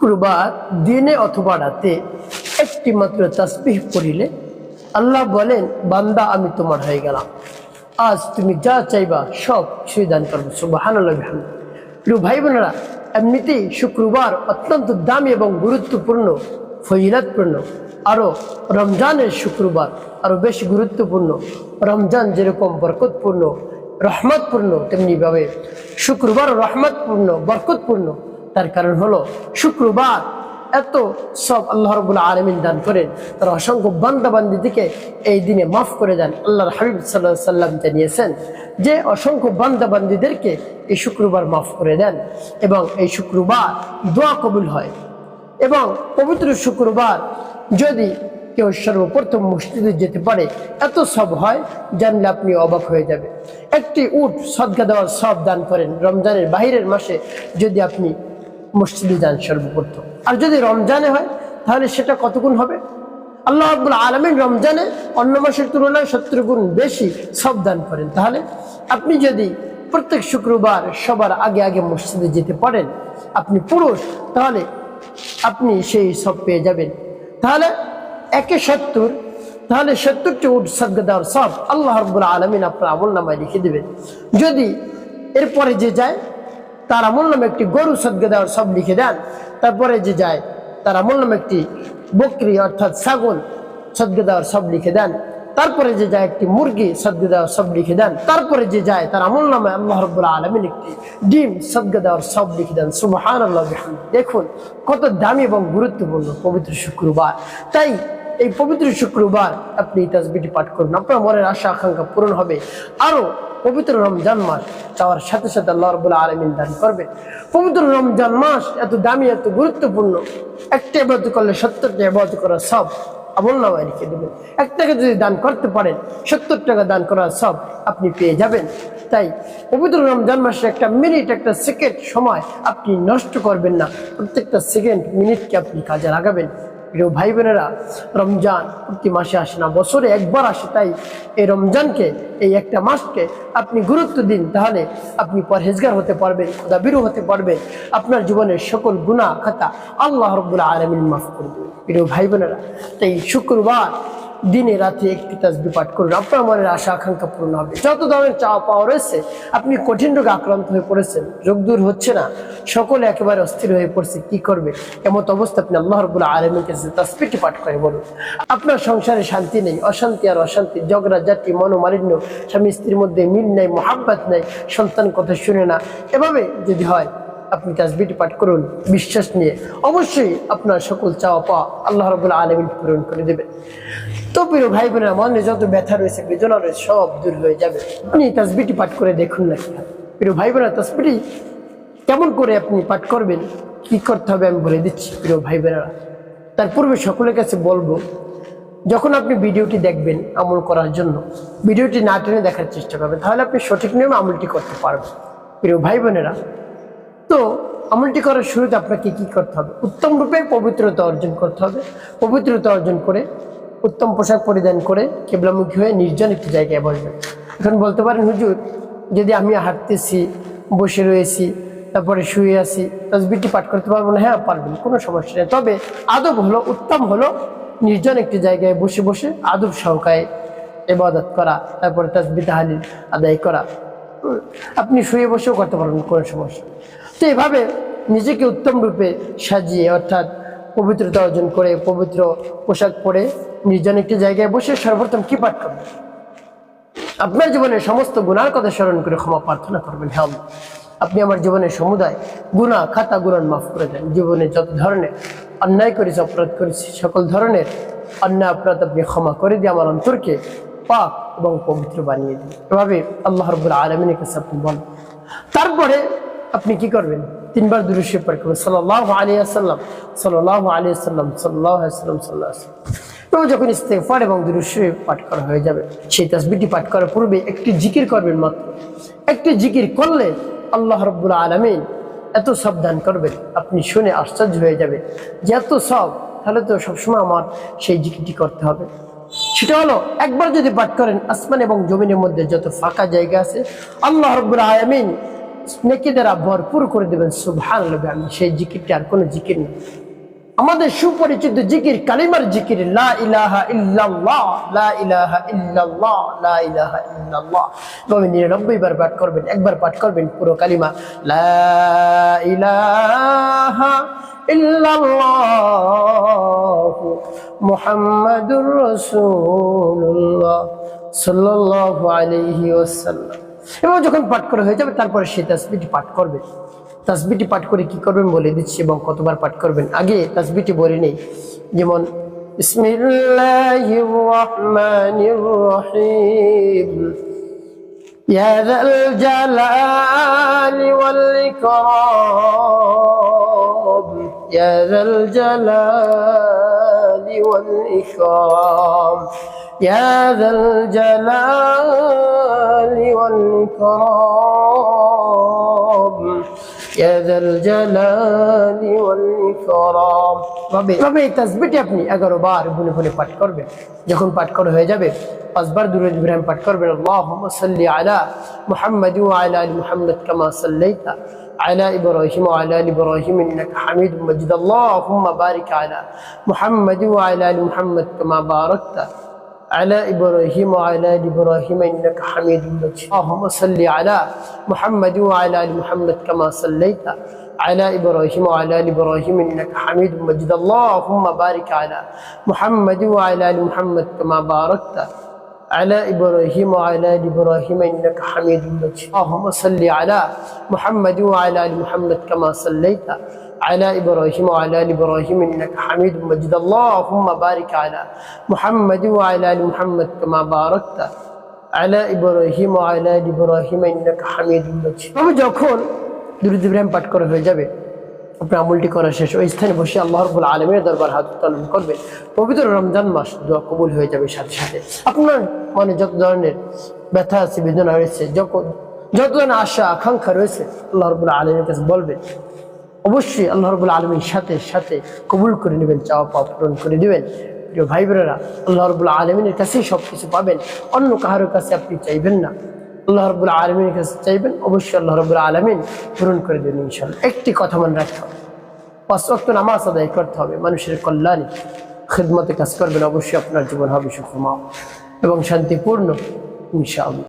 শুক্রবার দিনে অথবা রাতে একটি মাত্র তাসবিহ পড়িলে আল্লাহ বলেন, বান্দা আমি তোমার হয়ে গেলাম, আজ তুমি যা চাইবা সব কিছুই দান করবো। সুবহানাল্লাহ বিহামদিহি। প্রিয় ভাই বোনেরা, এমনিতেই শুক্রবার অত্যন্ত দামি এবং গুরুত্বপূর্ণ, ফজিলতপূর্ণ। আরও রমজানের শুক্রবার আরও বেশি গুরুত্বপূর্ণ। রমজান যেরকম বরকতপূর্ণ, রহমতপূর্ণ, তেমনিভাবে শুক্রবার রহমতপূর্ণ, বরকতপূর্ণ। তার কারণ হলো শুক্রবার এত সব আল্লাহ রাব্বুল আলামিন দান করেন, তার অসংখ্য বান্দাবান্দিকে এই দিনে মাফ করে দেন। আল্লাহর হাবিব সাল্লাল্লাহু আলাইহি সাল্লাম জানিয়েছেন যে অসংখ্য বান্দাবান্দিদেরকে এই শুক্রবার মাফ করে দেন এবং এই শুক্রবার দোয়া কবুল হয়। এবং পবিত্র শুক্রবার যদি কেউ সর্বপ্রথম মসজিদে যেতে পারে, এত সব হয় জানলে আপনি অবাক হয়ে যাবে। একটি উট সদকা দেওয়ার সব দান করেন রমজানের বাহিরের মাসে যদি আপনি মসজিদে যান সর্বপ্রথম। আর যদি রমজানে হয় তাহলে সেটা কত গুণ হবে? আল্লাহ রাব্বুল আলামিন রমজানে অন্য মাসের তুলনায় 70 গুণ বেশি সব দান করেন। তাহলে আপনি যদি প্রত্যেক শুক্রবার সবার আগে আগে মসজিদে যেতে পারেন, আপনি পুরুষ, তাহলে আপনি সেই সব পেয়ে যাবেন। তাহলে 1/70, তাহলে 70টি উট সদকা দেওয়ার সব আল্লাহ রাব্বুল আলামিন আপনার আমলনামায় লিখে দেবেন। যদি এরপরে যে যায় তার আমলনামে একটি গরু সদকা দেওয়ার সব লিখে দেন, তারপরে যে যায় তার আমলনামে একটি বকরি অর্থাৎ ছাগল সদকা দেওয়ার সব লিখে দেন, তারপরে যে যায় একটি মুরগি সদকা দেওয়ার সব লিখে দেন, তারপরে যে যায় তার আমলনামে আল্লাহ রাব্বুল আলামিন একটি ডিম সদকা দেওয়ার সব লিখে দেন। সুবহানাল্লাহ বিহামদিহি। দেখুন কত দামি এবং গুরুত্বপূর্ণ পবিত্র শুক্রবার। তাই এই পবিত্র শুক্রবার আপনি এই তাসবিহটি পাঠ করুন, আপনার মনের আশা আকাঙ্ক্ষা পূরণ হবে। আরো পবিত্র রমজান মাস চাওয়ার সাথে সাথে আল্লাহ রাব্বুল আলামিন দান করবেন। পবিত্র রমজান মাস এত দামি, এত গুরুত্বপূর্ণ। একটা ইবাদত করলে 70টা ইবাদত করার সব আমলনামায় লিখে দেবেন। 1 টাকা যদি দান করতে পারেন, 70 টাকা দান করার সব আপনি পেয়ে যাবেন। তাই পবিত্র রমজান মাসে একটা মিনিট, একটা সেকেন্ড সময় আপনি নষ্ট করবেন না। প্রত্যেকটা সেকেন্ড, মিনিটকে আপনি কাজে লাগাবেন। প্রিয় ভাই বোনেরা, রমজান প্রতি মাসে আসে না, বছরে একবার আসে। তাই এই রমজানকে, এই একটা মাসকে আপনি গুরুত্ব দিন, তাহলে আপনি পরহেজগার হতে পারবেন, খোদাভীরু হতে পারবেন। আপনার জীবনের সকল গুনাহ খাতা আল্লাহ রাব্বুল আলামিন মাফ করে দেবেন। প্রিয় ভাই বোনেরা, তাই শুক্রবার দিনে রাতে একটি তাসবিহ পাঠ করুন, আপনার মনের আশা আকাঙ্ক্ষা পূর্ণ হবে। যত ধরনের চাওয়া পাওয়া রয়েছে, আপনি কঠিন রোগে আক্রান্ত হয়ে পড়েছেন, রোগ দূর হচ্ছে না, সকলে একেবারে অস্থির হয়ে পড়ছে, কি করবে? এমত অবস্থা আপনি আল্লাহ রাব্বুল আলামিনের কাছে তাসবিহটি পাঠ করে বলুন। আপনার সংসারে শান্তি নেই, অশান্তি আর অশান্তি, ঝগড়া জাতি, মনোমালিন্য, স্বামী স্ত্রীর মধ্যে মিল নাই, মোহাব্বত নাই, সন্তান কথা শুনে না, এভাবে যদি হয় আপনি তাসবিহটি পাঠ করুন বিশ্বাস নিয়ে, অবশ্যই আপনার সকল চাওয়া পাওয়া আল্লাহ রাব্বুল আলামিন পূরণ করে দেবেন। তো প্রিয় ভাই বোনেরা, মনে যত ব্যথা রয়েছে, বেদনা রয়েছে, সব দূর হয়ে যাবে। আপনি তাসবিহটি পাঠ করে দেখুন না। প্রিয় ভাই বোনেরা, তাসবিহটি কেমন করে আপনি পাঠ করবেন, কি করতে হবে আমি বলে দিচ্ছি। প্রিয় ভাই বোনেরা, তার পূর্বে সকলের কাছে বলবো, যখন আপনি ভিডিওটি দেখবেন আমল করার জন্য, ভিডিওটি না টেনে দেখার চেষ্টা করবেন, তাহলে আপনি সঠিক নিয়মে আমলটি করতে পারবেন। প্রিয় ভাই বোনেরা, তো আমলটি করার শুরুতে আপনাকে কি করতে হবে? উত্তম রূপে পবিত্রতা অর্জন করতে হবে। পবিত্রতা অর্জন করে উত্তম পোশাক পরিধান করে কিবলামুখী হয়ে নির্জন একটি জায়গায় বসবেন। এখন বলতে পারেন, হুজুর যদি আমি হাঁটতেছি, বসে রয়েছি, তারপরে শুয়ে আছি, তাসবিহটি পাঠ করতে পারবো না? হ্যাঁ পারবেন, কোনো সমস্যা নেই। তবে আদব হলো, উত্তম হলো নির্জন একটি জায়গায় বসে বসে আদব সহকারে ইবাদত করা, তারপরে তাসবিহ তাহলিল আদায় করা। আপনি শুয়ে বসেও করতে পারবেন, কোনো সমস্যা। তো এভাবে নিজেকে উত্তম রূপে সাজিয়ে, অর্থাৎ পবিত্রতা অর্জন করে, পবিত্র পোশাক পরে নির্জন একটি জায়গায় বসে সর্বপ্রথম কি পাঠ করবেন? আপনার জীবনের সমস্ত গুনার কথা স্মরণ করে ক্ষমা প্রার্থনা করবেন। হ্যাঁ, আপনি আমার জীবনের সমুদায় গুনাহ খাতা গুনাহ মাফ করে দেন। জীবনে যত ধরনের অন্যায় করেছি, অপরাধ করেছি, সকল ধরনের অন্যায় অপরাধ আপনি ক্ষমা করে দিয়ে আমার অন্তরকে পাক এবং পবিত্র বানিয়ে দিন। এভাবে আল্লাহ রাব্বুল আলামিনের কাছে আপনি বলেন। তারপরে আপনি কি করবেন? 3 বার দুরূদ শরীফ পাঠ করবেন, সাল্লাল্লাহু আলাইহি ওয়াসাল্লাম, সাল্লাল্লাহু আলাইহি ওয়াসাল্লাম, সাল্লাল্লাহু আলাইহি ওয়াসাল্লাম, সাল্লাল্লাহু আলাইহি ওয়াসাল্লাম। এবং যখন ইস্তেগফার এবং দুরূদ শরীফ পাঠ করা হয়ে যাবে, সেই তাসবিহটি পাঠ করার পূর্বে একটি জিকির করবেন মাত্র। একটি জিকির করলে আল্লাহ রাব্বুল আলামিন এত সব দান করবেন, আপনি শুনে আশ্চর্য হয়ে যাবেন যে এত সব, তাহলে তো সবসময় আমার সেই জিকিরটি করতে হবে। সেটা হলো, একবার যদি পাঠ করেন, আসমান এবং জমিনের মধ্যে যত ফাঁকা জায়গা আছে আল্লাহ রাব্বুল আলামিন নেকি দ্বারা ভরপুর করে দেবেন। সুবহানাল্লাহ। আমি সেই জিকিরটা আর কোনো জিকির না, আমাদের সুপরিচিত জিকির কালিমার জিকির, লা ইলাহা ইল্লাল্লাহ, লা ইলাহা ইল্লাল্লাহ, লা ইলাহা ইল্লাল্লাহ। তবে 99 বার পাঠ করবেন, একবার পাঠ করবেন পুরো কালিমা, লা ইলাহা ইল্লাল্লাহ মুহাম্মাদুর রাসূলুল্লাহ সাল্লাল্লাহু আলাইহি ওয়াসাল্লাম। এবং যখন পাঠ করা হয়ে যাবে তারপরে সেই তাসবিহটি পাঠ করবেন। তাসবিহটি পাঠ করে কি করবেন বলে দিচ্ছি এবং কতবার পাঠ করবেন। আগে তাসবিহটি বলে নেই, যেমন বিসমিল্লাহির রহমানির রহিম, ইয়া যাল জালালি ওয়াল ইকরাম, ইয়া যাল জালালি ওয়াল ইকরাম, ইয়া যাল জালালি ওয়াল ইকরাম, ইয়া যাল জালালি ওয়াল ইকরাম। তবে এই তাসবিহটি আপনি 11 বার গুনে গুনে পাঠ করবেন। যখন পাঠ করা হয়ে যাবে 5 বার দুরূদ ইব্রাহিম পাঠ করবেন। আল্লাহুম্মা সাল্লি আলা মুহাম্মাদ ওয়া আলা আলি মুহাম্মাদ কামা সাল্লাইতা আলা ইব্রাহিম ওয়া আলা আলি ইব্রাহিম ইন্নাকা হামিদুম মাজিদ। আল্লাহুম্মা বারিক আলা মুহাম্মাদ ওয়া আলা আলি মুহাম্মাদ কামা বারাকতা على إبراهيم وعلى آل إبراهيم إنك حميد مجيد. اللهم صل على محمد وعلى آل محمد كما صليت على إبراهيم وعلى آل إبراهيم إنك حميد مجيد. اللهم بارك على محمد وعلى آل محمد كما باركت على إبراهيم وعلى آل إبراهيم إنك حميد مجيد. اللهم صل على محمد وعلى آل محمد كما صليت على إبراهيم وعلى آل إبراهيم إنك حميد مجيد. اللهم بارك على محمد وعلى آل محمد كما باركت على إبراهيم وعلى آل إبراهيم إنك حميد مجيد. তবে যখন দুরূদ ইব্রাহিম পাঠ করা হয়ে যাবে, আপনার আমলটি করা শেষ, ওই স্থানে বসে আল্লাহ রাব্বুল আলামিনের দরবার হাত উত্তোলন করবেন। পবিত্র রমজান মাস, দোয়া কবুল হয়ে যাবে সাথে সাথে। আপনার মানে যত ধরনের ব্যথা আছে, বেদনা রয়েছে, যত ধরনের আশা আকাঙ্ক্ষা রয়েছে, আল্লাহ রাব্বুল আলামিনের কাছে বলবেন। অবশ্যই আল্লাহ রাব্বুল আলামিন সাথে সাথে কবুল করে নেবেন, চাওয়া পাওয়া পূরণ করে দিবেন। প্রিয় ভাই বোনেরা, আল্লাহ রাব্বুল আলামিনের কাছেই সব কিছু পাবেন, অন্য কারোর কাছে আপনি চাইবেন না, আল্লাহ রাব্বুল আলামিনের কাছে চাইবেন। অবশ্যই আল্লাহ রাব্বুল আলামিন পূরণ করে দেবেন ইনশাআল্লাহ। একটি কথা মনে রাখতে হবে, 5 ওয়াক্ত নামাজ আদায় করতে হবে, মানুষের কল্যাণে খিদমতে কাজ করবেন। অবশ্যই আপনার জীবন হবে সুখময় এবং শান্তিপূর্ণ ইনশাআল্লাহ।